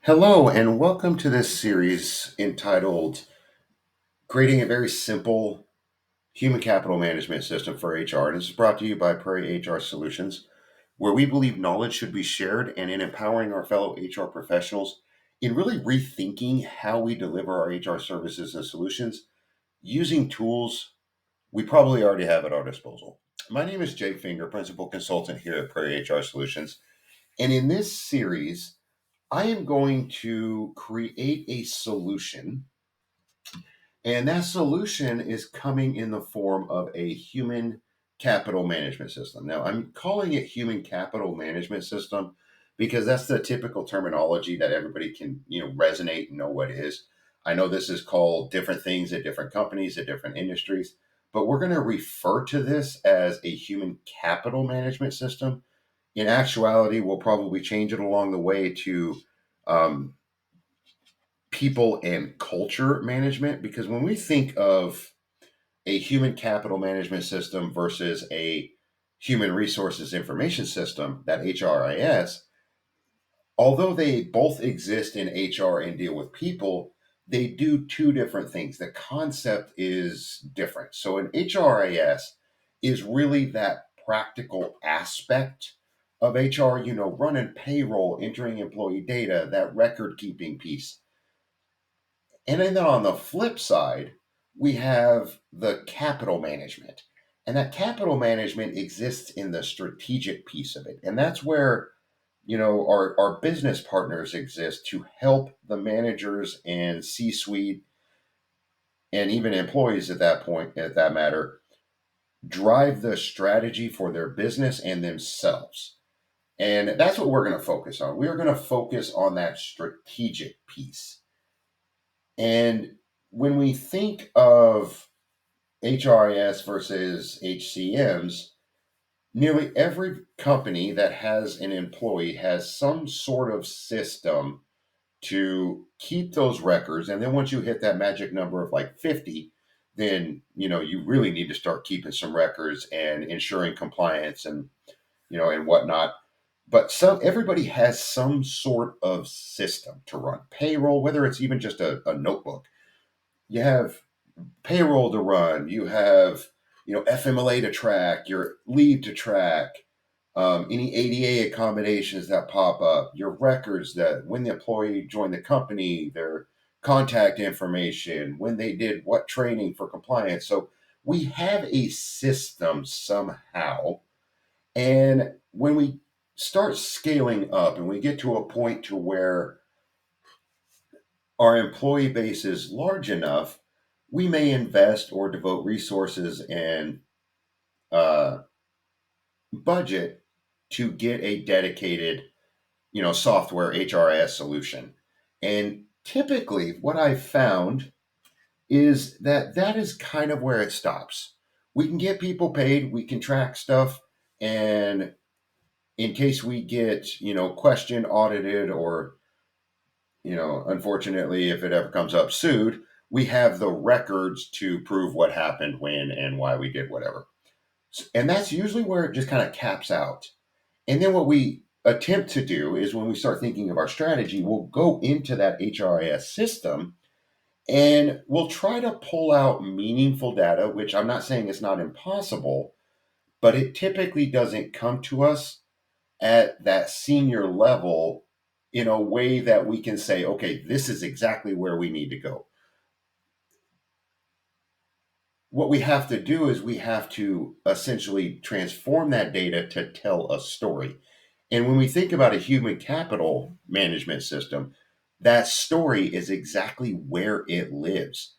Hello, and welcome to this series entitled Creating a Very Simple Human Capital Management System for HR. And this is brought to you by Prairie HR Solutions, where we believe knowledge should be shared and in empowering our fellow HR professionals in really rethinking how we deliver our HR services and solutions using tools we probably already have at our disposal. My name is Jake Finger, Principal Consultant here at Prairie HR Solutions. And in this series, I am going to create a solution, and that solution is coming in the form of a human capital management system. Now, I'm calling it human capital management system because that's the typical terminology that everybody can, resonate and know what it is. I know this is called different things at different companies, at different industries, but we're going to refer to this as a human capital management system. In actuality, we'll probably change it along the way to um, people and culture management, because when we think of a human capital management system versus a human resources information system, that HRIS, although they both exist in HR and deal with people, they do two different things. The concept is different. So an HRIS is really that practical aspect of HR, running payroll, entering employee data, that record keeping piece. And then on the flip side, we have the capital management. And that capital management exists in the strategic piece of it. And that's where, our business partners exist to help the managers and C suite and even employees at that point, at that matter, drive the strategy for their business and themselves. And that's what we're going to focus on. We're going to focus on that strategic piece. And when we think of HRIS versus HCMs, nearly every company that has an employee has some sort of system to keep those records. And then once you hit that magic number of like 50, then you really need to start keeping some records and ensuring compliance and whatnot. But everybody has some sort of system to run payroll, whether it's even just a notebook. You have payroll to run, you have FMLA to track, your leave to track, any ADA accommodations that pop up, your records, that when the employee joined the company, their contact information, when they did what training for compliance. So we have a system somehow. And when we start scaling up and we get to a point to where our employee base is large enough, we may invest or devote resources and uh, budget to get a dedicated, software HRS solution. And typically, what I've found is that that is kind of where it stops. We can get people paid, we can track stuff, and in case we get, questioned, audited, or unfortunately, if it ever comes up, sued, we have the records to prove what happened, when, and why we did whatever. And that's usually where it just kind of caps out. And then what we attempt to do is when we start thinking of our strategy, we'll go into that HRIS system and we'll try to pull out meaningful data, which I'm not saying it's not impossible, but it typically doesn't come to us at that senior level in a way that we can say, okay, this is exactly where we need to go. What we have to do is we have to essentially transform that data to tell a story. And when we think about a human capital management system, that story is exactly where it lives.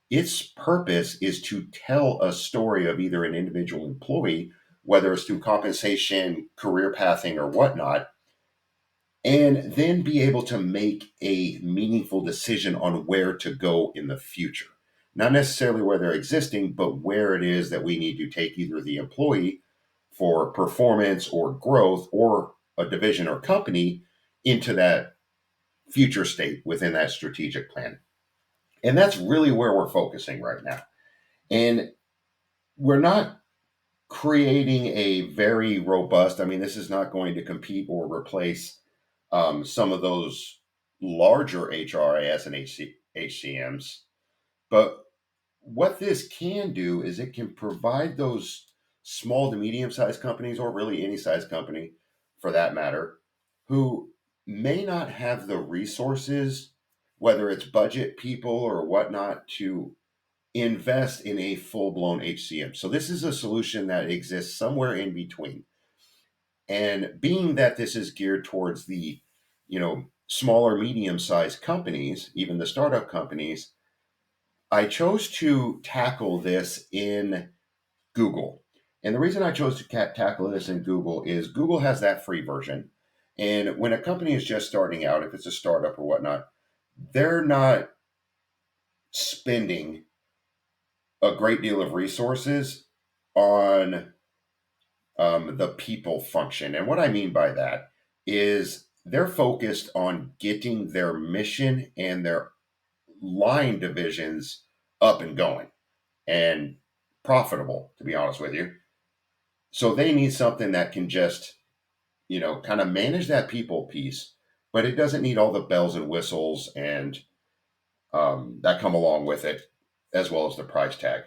Its purpose is to tell a story of either an individual employee, whether it's through compensation, career pathing, or whatnot, and then be able to make a meaningful decision on where to go in the future. Not necessarily where they're existing, but where it is that we need to take either the employee for performance or growth, or a division or company into that future state within that strategic plan. And that's really where we're focusing right now. And we're not creating a very robust, I mean, this is not going to compete or replace some of those, larger HRIS and HCMs. But what this can do is it can provide those small to medium sized companies, or really any size company for that matter, who may not have the resources, whether it's budget, people, or whatnot, to invest in a full blown HCM. So, this is a solution that exists somewhere in between. And being that this is geared towards the, smaller, medium sized companies, even the startup companies, I chose to tackle this in Google. And the reason I chose to tackle this in Google is Google has that free version. And when a company is just starting out, if it's a startup or whatnot, they're not spending a great deal of resources on the people function. And what I mean by that is they're focused on getting their mission and their line divisions up and going and profitable, to be honest with you. So they need something that can just, kind of manage that people piece, but it doesn't need all the bells and whistles and that come along with it, as well as the price tag.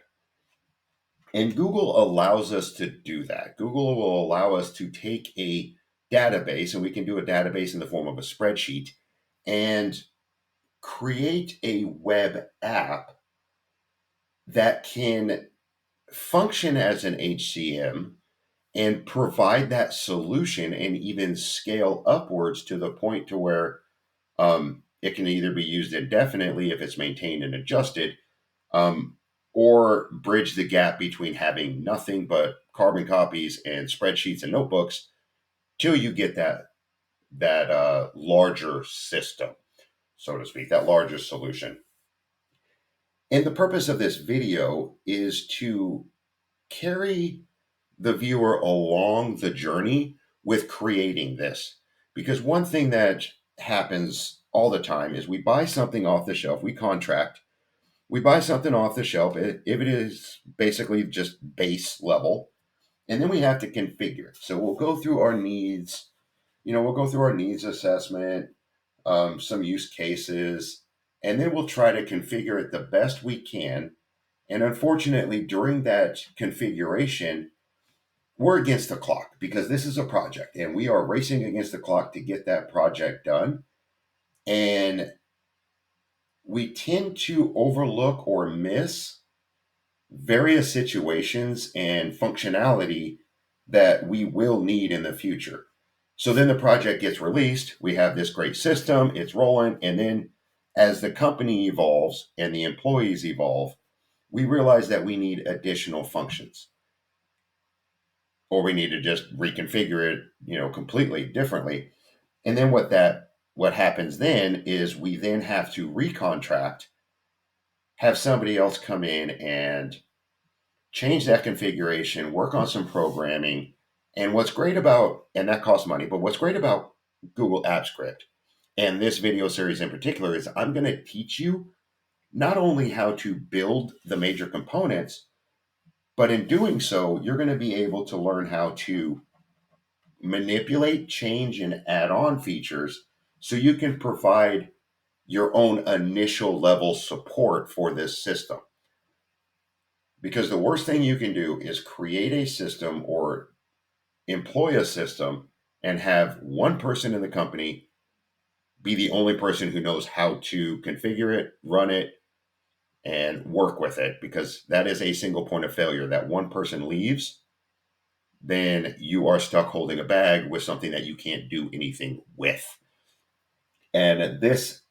And Google allows us to do that. Google will allow us to take a database, and we can do a database in the form of a spreadsheet, and create a web app that can function as an HCM and provide that solution and even scale upwards to the point to where it can either be used indefinitely if it's maintained and adjusted, um, or bridge the gap between having nothing but carbon copies and spreadsheets and notebooks till you get that larger system, so to speak, that larger solution. And the purpose of this video is to carry the viewer along the journey with creating this. Because one thing that happens all the time is we buy something off the shelf, we contract, we buy something off the shelf, if it is basically just base level, and then we have to configure. So we'll go through our needs, we'll go through our needs assessment, some use cases, and then we'll try to configure it the best we can. And unfortunately, during that configuration, we're against the clock because this is a project and we are racing against the clock to get that project done. And we tend to overlook or miss various situations and functionality that we will need in the future. So then the project gets released. We have this great system, it's rolling. And then as the company evolves and the employees evolve, we realize that we need additional functions, or we need to just reconfigure it, completely differently. And then what happens then is we then have to recontract, have somebody else come in and change that configuration, work on some programming. And what's great about, and that costs money, but what's great about Google Apps Script and this video series in particular is I'm going to teach you not only how to build the major components, but in doing so, you're going to be able to learn how to manipulate, change, and add on features so you can provide your own initial level support for this system. Because the worst thing you can do is create a system or employ a system and have one person in the company be the only person who knows how to configure it, run it, and work with it, because that is a single point of failure. That one person leaves, then you are stuck holding a bag with something that you can't do anything with. And this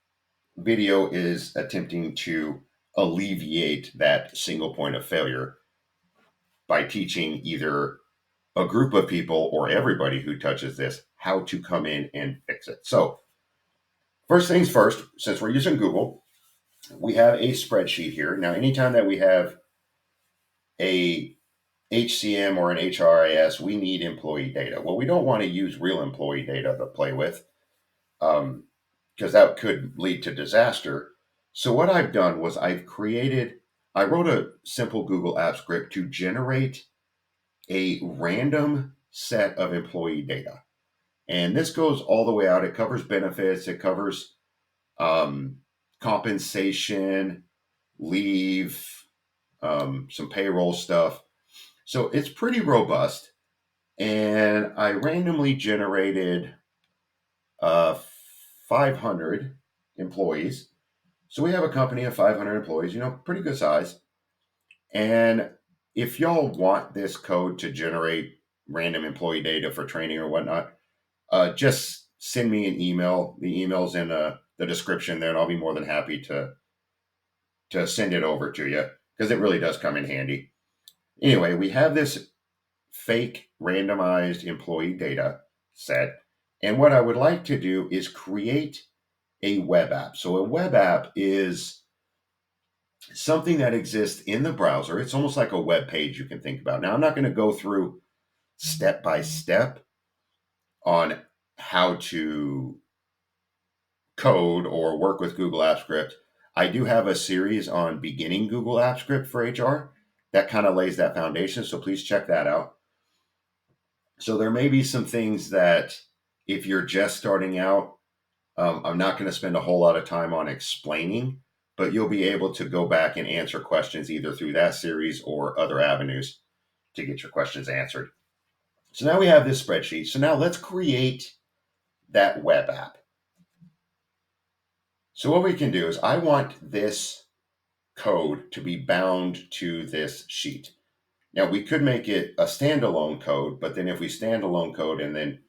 video is attempting to alleviate that single point of failure by teaching either a group of people or everybody who touches this how to come in and fix it. So, first things first, since we're using Google, we have a spreadsheet here. Now, anytime that we have a HCM or an HRIS, we need employee data. Well, we don't want to use real employee data to play with, because that could lead to disaster. So what I've done was I wrote a simple Google Apps script to generate a random set of employee data. And this goes all the way out. It covers benefits. It covers um, compensation, leave, some payroll stuff. So it's pretty robust. And I randomly generated 500 employees. So we have a company of 500 employees, pretty good size. And if y'all want this code to generate random employee data for training or whatnot, just send me an email. The email's in the description there, and I'll be more than happy to send it over to you because it really does come in handy. Anyway, we have this fake randomized employee data set. And what I would like to do is create a web app. So a web app is something that exists in the browser. It's almost like a web page you can think about. Now, I'm not going to go through step by step on how to code or work with Google Apps Script. I do have a series on beginning Google Apps Script for HR that kind of lays that foundation. So please check that out. So there may be some things that if you're just starting out, I'm not going to spend a whole lot of time on explaining, but you'll be able to go back and answer questions either through that series or other avenues to get your questions answered. So now we have this spreadsheet. So now let's create that web app. So what we can do is I want this code to be bound to this sheet. Now we could make it a standalone code, but then if we standalone code and then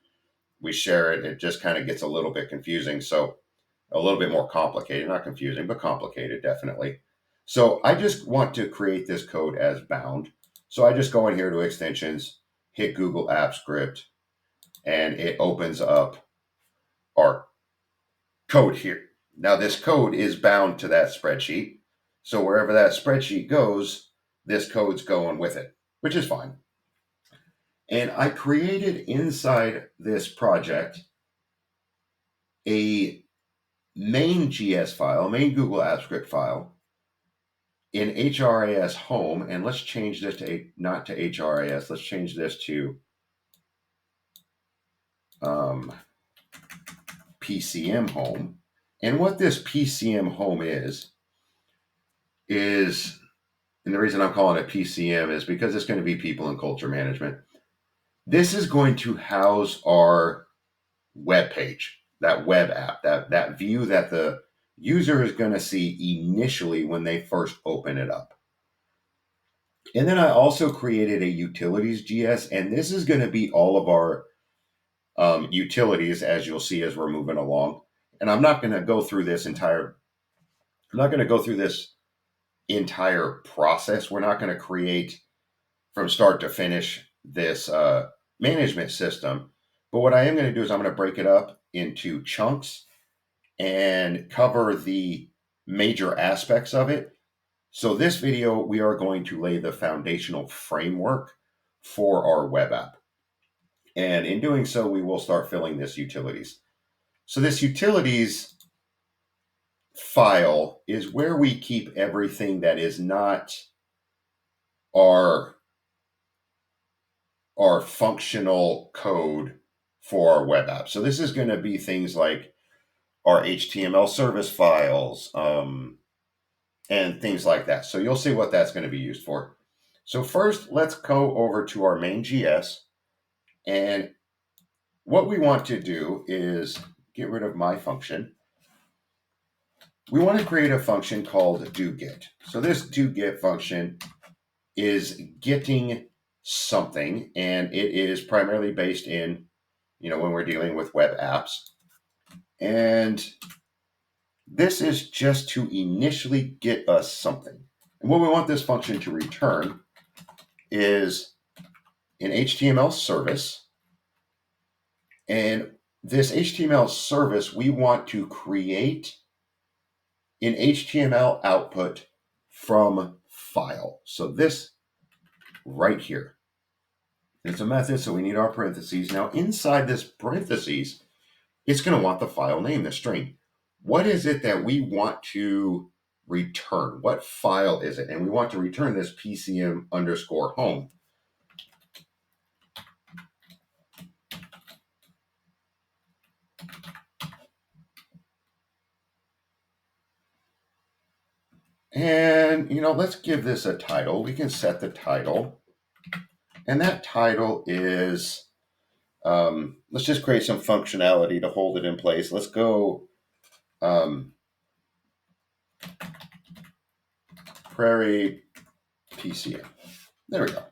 we share it, it just kind of gets a little bit confusing. So a little bit more complicated, not confusing, but complicated, definitely. So I just want to create this code as bound. So I just go in here to extensions, hit Google Apps Script, and it opens up our code here. Now this code is bound to that spreadsheet. So wherever that spreadsheet goes, this code's going with it, which is fine. And I created inside this project a main GS file, main Google Apps Script file in HRIS home. And let's change this to not to HRIS. Let's change this to PCM home. And what this PCM home is, and the reason I'm calling it PCM is because it's going to be people and culture management. This is going to house our web page, that web app, that view that the user is going to see initially when they first open it up. And then I also created a utilities GS, and this is going to be all of our utilities, as you'll see as we're moving along. And I'm not going to go through this entire process. We're not going to create from start to finish this management system. But what I am going to do is I'm going to break it up into chunks and cover the major aspects of it. So this video, we are going to lay the foundational framework for our web app. And in doing so, we will start filling this utilities. So this utilities file is where we keep everything that is not our functional code for our web app. So this is going to be things like our HTML service files and things like that. So you'll see what that's going to be used for. So first, let's go over to our main GS. And what we want to do is get rid of my function. We want to create a function called doGet. So this doGet function is getting something, and it is primarily based in, when we're dealing with web apps. And this is just to initially get us something. And what we want this function to return is an HTML service. And this HTML service, we want to create an HTML output from file. So this right here. It's a method, so we need our parentheses. Now inside this parentheses, it's going to want the file name, the string. What is it that we want to return? What file is it? And we want to return this PCM underscore home. And, let's give this a title. We can set the title. And that title is, let's just create some functionality to hold it in place. Let's go Prairie PCM. There we go.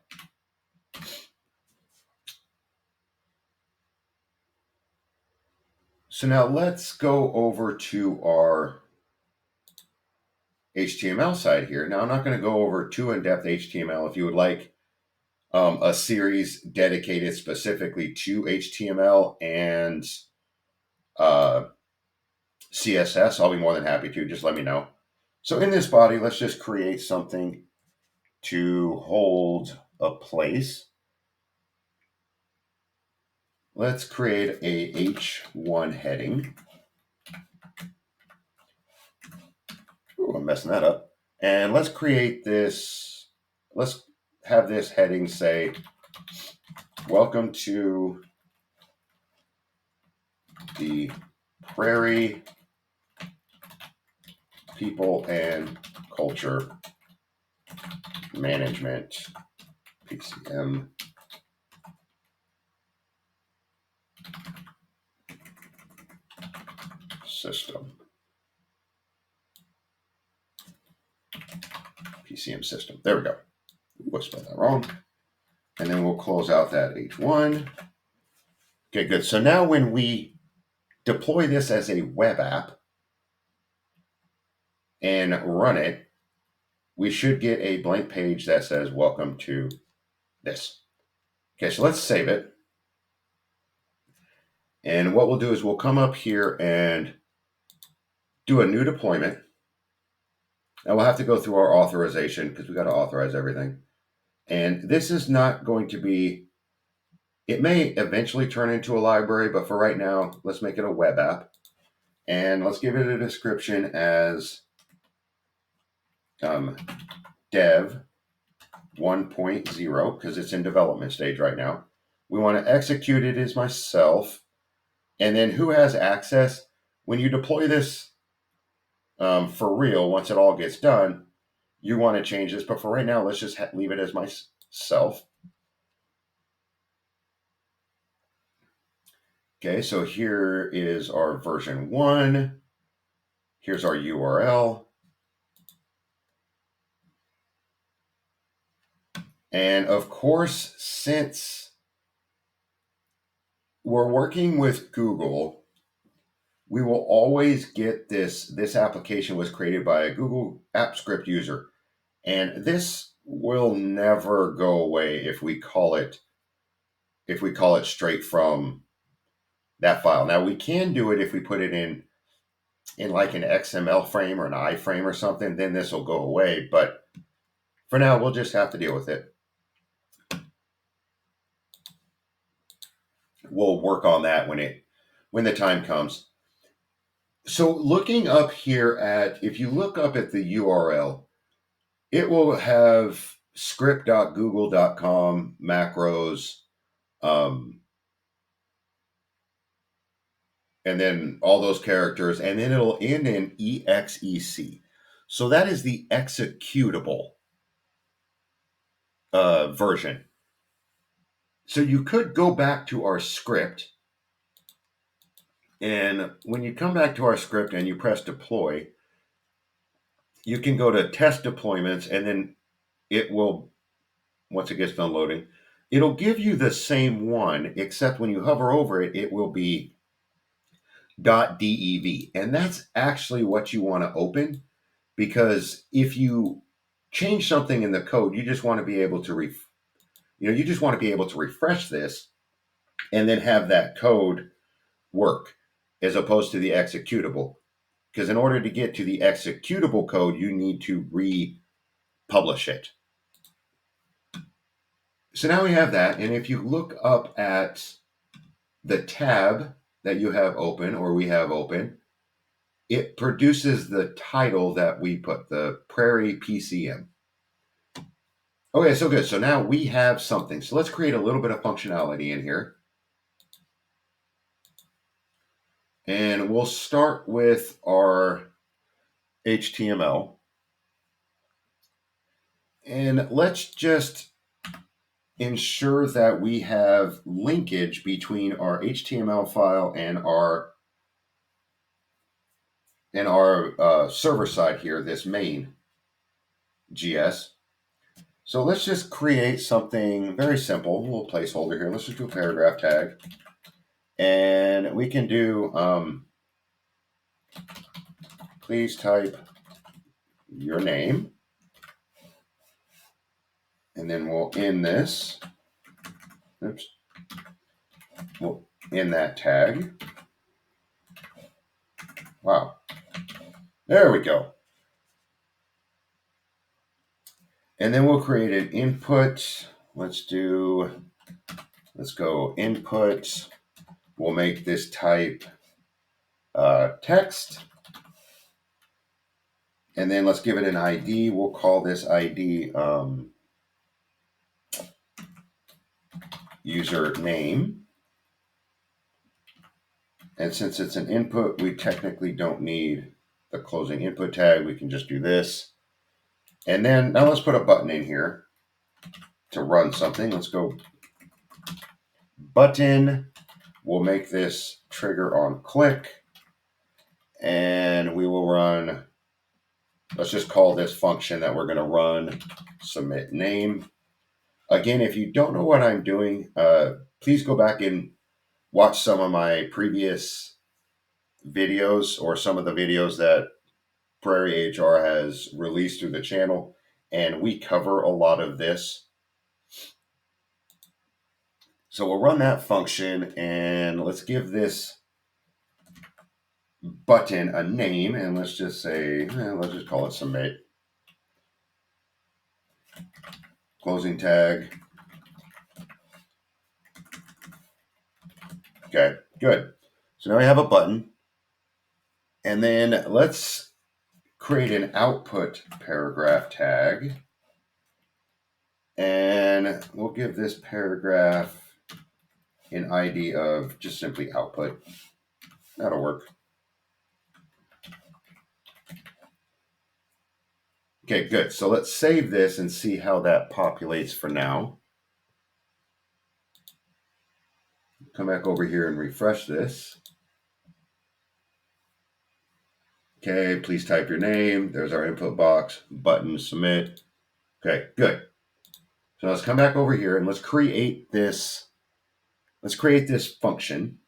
So now let's go over to our HTML side here. Now I'm not going to go over too in-depth HTML. If you would like a series dedicated specifically to HTML and CSS, I'll be more than happy to. Just let me know. So in this body, let's just create something to hold a place. Let's create a H1 heading. Ooh, I'm messing that up. And let's create this. Let's have this heading say, welcome to the Prairie People and Culture Management PCM system. PCM system. There we go. Ooh, I spelled that wrong. And then we'll close out that H1. Okay, good. So now when we deploy this as a web app and run it, we should get a blank page that says, welcome to this. Okay, so let's save it. And what we'll do is we'll come up here and do a new deployment. And we'll have to go through our authorization because we got to authorize everything. And this is not going to be, it may eventually turn into a library, but for right now, let's make it a web app. And let's give it a description as dev 1.0 because it's in development stage right now. We want to execute it as myself. And then who has access? When you deploy this for real, once it all gets done, you want to change this. But for right now, let's just leave it as myself. Okay, so here is our version 1. Here's our URL. And of course, since we're working with Google, we will always get this. This application was created by a Google App Script user. And this will never go away if we call it straight from that file. Now we can do it if we put it in like an XML frame or an iframe or something, then this will go away. But for now, we'll just have to deal with it. We'll work on that when the time comes. So looking up here if you look up at the URL, it will have script.google.com macros, and then all those characters, and then it'll end in exec. So that is the executable version. So you could go back to our script, and when you come back to our script and you press deploy, you can go to test deployments, and then it will, once it gets done loading, it'll give you the same one, except when you hover over it, it will be .dev. And that's actually what you want to open, because if you change something in the code, you just want to be able to refresh this and then have that code work as opposed to the executable. Because in order to get to the executable code, you need to republish it. So now we have that. And if you look up at the tab that you have open or we have open, it produces the title that we put, the Prairie PCM. Okay, so good. So now we have something. So let's create a little bit of functionality in here. And we'll start with our HTML. And let's just ensure that we have linkage between our HTML file and our server side here, this main GS. So let's just create something very simple, a little placeholder here. Let's just do a paragraph tag. And we can do, please type your name. And then we'll end this. Oops. We'll end that tag. Wow. There we go. And then we'll create an input. Let's go input. We'll make this type text. And then let's give it an ID. We'll call this ID user name. And since it's an input, we technically don't need the closing input tag. We can just do this. And then now let's put a button in here to run something. Let's go button. We'll make this trigger on click. And we will run, let's just call this function that we're going to run submit name. Again, if you don't know what I'm doing, please go back and watch some of my previous videos or some of the videos that Prairie HR has released through the channel, and we cover a lot of this. So we'll run that function, and let's give this button a name, and let's just say, let's just call it submit. Closing tag. Okay, good. So now we have a button. And then let's create an output paragraph tag. And we'll give this paragraph an ID of just simply output. That'll work. Okay, good. So let's save this and see how that populates for now. Come back over here and refresh this. Okay, please type your name. There's our input box, button, submit. Okay, good. So let's come back over here and let's create this. Let's create this function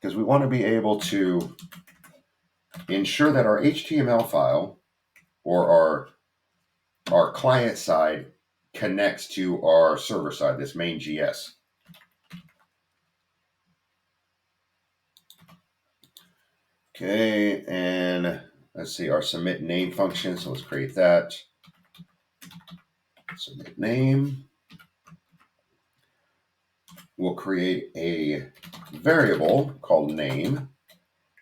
because we want to be able to ensure that our HTML file or our client side connects to our server side, this main GS. Okay, and let's see our submit name function. So let's create that. Submit name. We'll create a variable called name.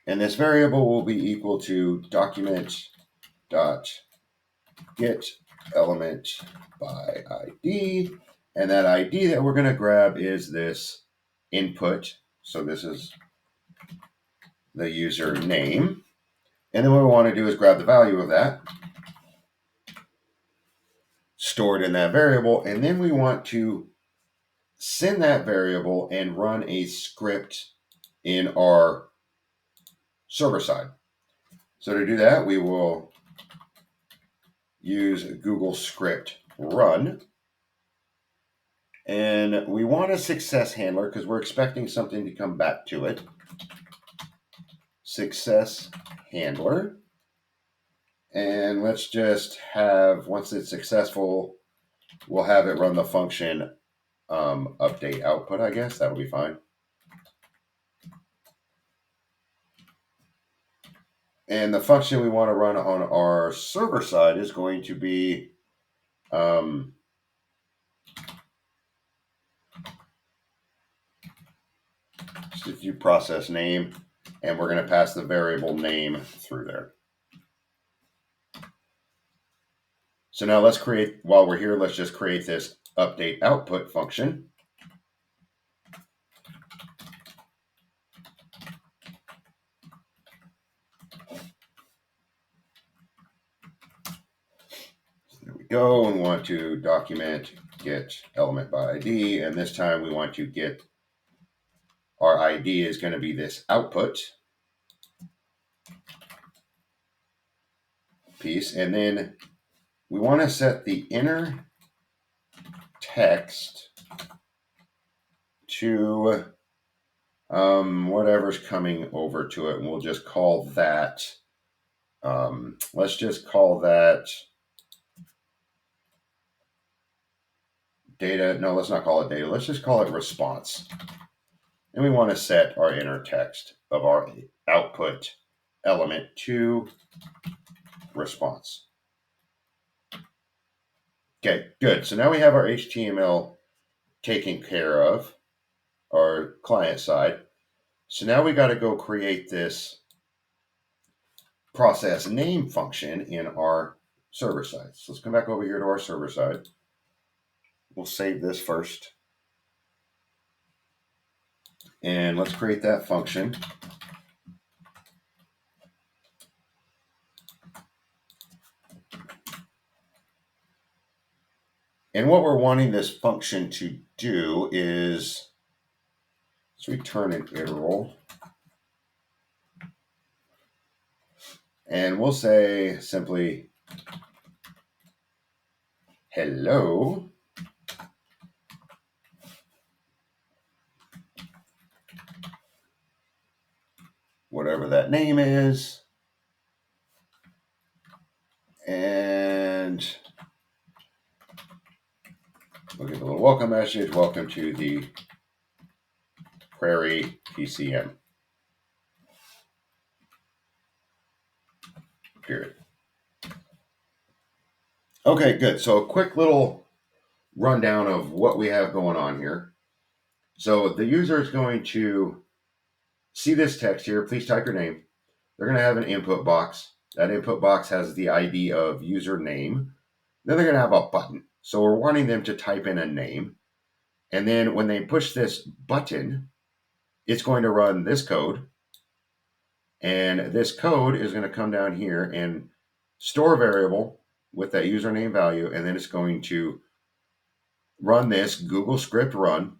And this variable will be equal to document dot get element by ID. And that ID that we're going to grab is this input. So this is the user name. And then what we want to do is grab the value of that, store it in that variable, and then we want to send that variable and run a script in our server side. So to do that, we will use Google script run. And we want a success handler because we're expecting something to come back to it. Success handler. And let's just have, once it's successful, we'll have it run the function update output, I guess. That'll be fine. And the function we want to run on our server side is going to be just if you process name, and we're going to pass the variable name through there. So now let's create, while we're here, let's just create this update output function. go and want to document get element by ID, and this time we want to get our ID is going to be this output piece, and then we want to set the inner text to whatever's coming over to it, and we'll just call that let's just call that data. No, let's not call it data. Let's just call it response. And we want to set our inner text of our output element to response. Okay, good. So now we have our HTML taken care of, our client side. So now we got to go create this process name function in our server side. So let's come back over here to our server side. We'll save this first. And let's create that function. And what we're wanting this function to do is, let's return an iteral. And we'll say simply, hello. Whatever that name is. And we'll give a little welcome message. Welcome to the Prairie PCM. Period. Okay, good. So a quick little rundown of what we have going on here. So the user is going to see this text here. Please type your name. They're going to have an input box. That input box has the ID of username. Then they're going to have a button. So we're wanting them to type in a name. And then when they push this button, it's going to run this code. And this code is going to come down here and store a variable with that username value. And then it's going to run this Google script run.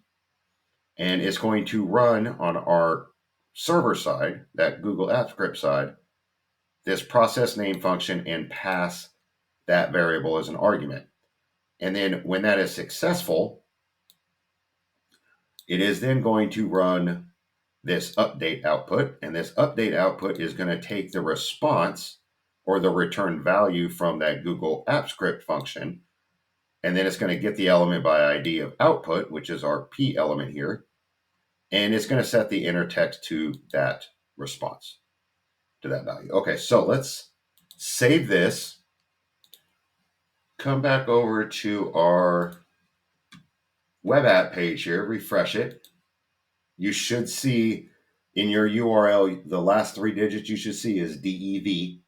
And it's going to run on our server side, that Google App Script side, this process name function and pass that variable as an argument. And then when that is successful, it is then going to run this update output. And this update output is going to take the response or the return value from that Google App Script function. And then it's going to get the element by ID of output, which is our P element here. And it's going to set the inner text to that response, to that value. Okay, so let's save this. Come back over to our web app page here, refresh it. You should see in your URL, the last 3 digits you should see is DEV.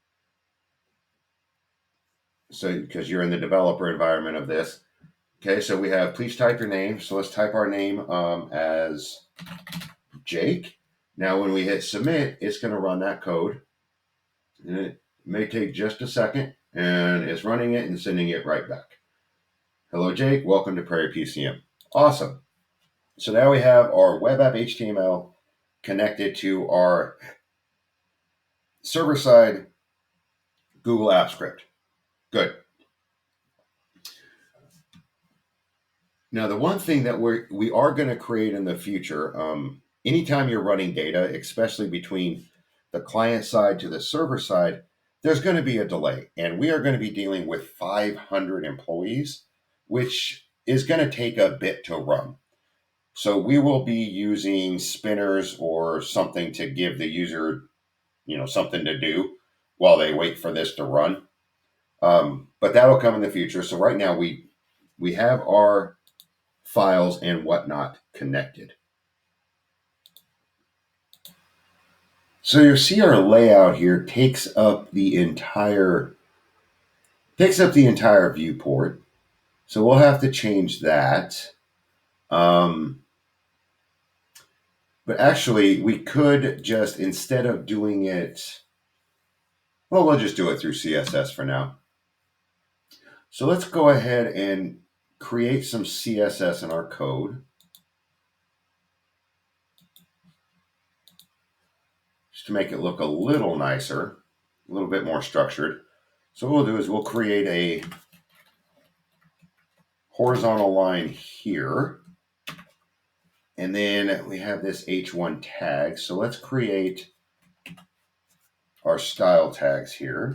So, because you're in the developer environment of this. Okay, so we have, please type your name. So let's type our name as Jake. Now, when we hit submit, it's going to run that code. And it may take just a second, and it's running it and sending it right back. Hello, Jake. Welcome to Prairie PCM. Awesome. So now we have our web app HTML connected to our server-side Google Apps Script. Good. Now, the one thing that we are going to create in the future, anytime you're running data, especially between the client side to the server side, there's going to be a delay. And we are going to be dealing with 500 employees, which is going to take a bit to run. So we will be using spinners or something to give the user, something to do while they wait for this to run. But that'll come in the future. So right now we have our files and whatnot connected. So you see our layout here takes up the entire viewport. So we'll have to change that. But actually, we could just, instead of doing it, we'll just do it through CSS for now. So let's go ahead and create some CSS in our code. Just to make it look a little nicer, a little bit more structured. So what we'll do is we'll create a horizontal line here. And then we have this H1 tag. So let's create our style tags here.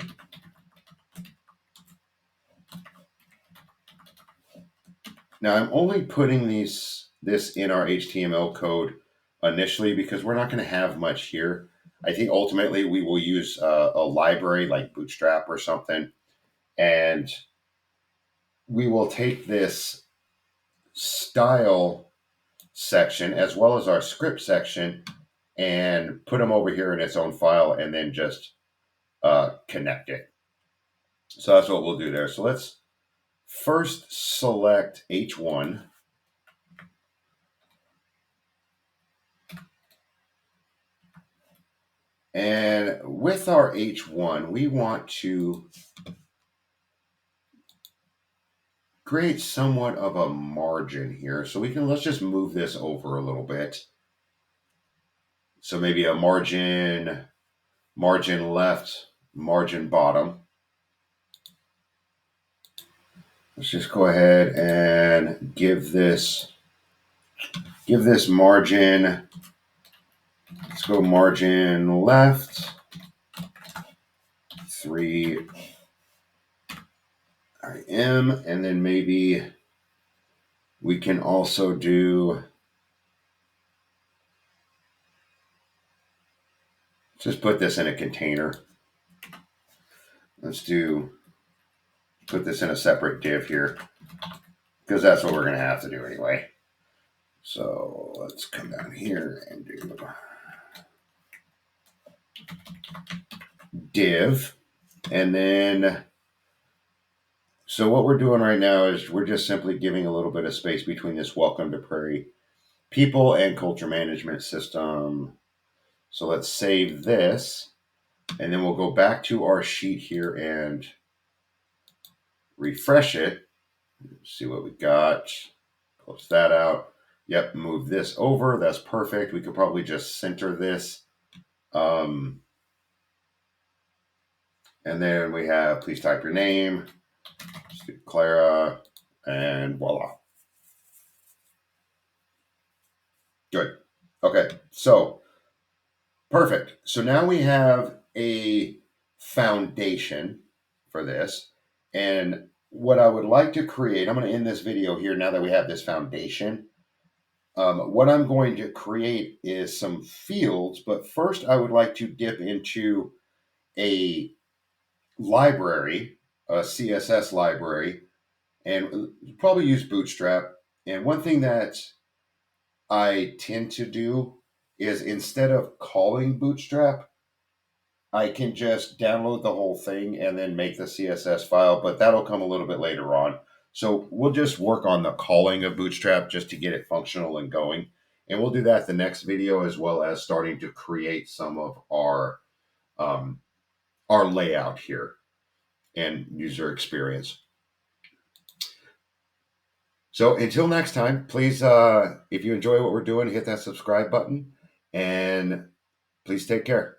Now I'm only putting this in our HTML code initially because we're not going to have much here. I think ultimately we will use a library like Bootstrap or something, and we will take this style section as well as our script section and put them over here in its own file and then just connect it. So that's what we'll do there. So let's first select H1. And with our H1, we want to create somewhat of a margin here. So let's just move this over a little bit. So maybe a margin left, margin bottom. Let's just go ahead and give this margin. Let's go margin left, 3 IM, and then maybe we can also do, just put this in a container. Let's put this in a separate div here because that's what we're going to have to do anyway. So let's come down here and do div. And then, so what we're doing right now is we're just simply giving a little bit of space between this welcome to Prairie People and Culture Management System. So let's save this. And then we'll go back to our sheet here and refresh it. See what we got. Close that out. Yep, move this over. That's perfect. We could probably just center this. And then we have, please type your name. Clara, and voila. Good. Okay, so perfect. So now we have a foundation for this. And what I would like to create, I'm going to end this video here now that we have this foundation. What I'm going to create is some fields, but first I would like to dip into a library, a CSS library, and probably use Bootstrap. And one thing that I tend to do is instead of calling Bootstrap, I can just download the whole thing and then make the CSS file, but that'll come a little bit later on. So we'll just work on the calling of Bootstrap just to get it functional and going. And we'll do that the next video, as well as starting to create some of our layout here and user experience. So until next time, please, if you enjoy what we're doing, hit that subscribe button and please take care.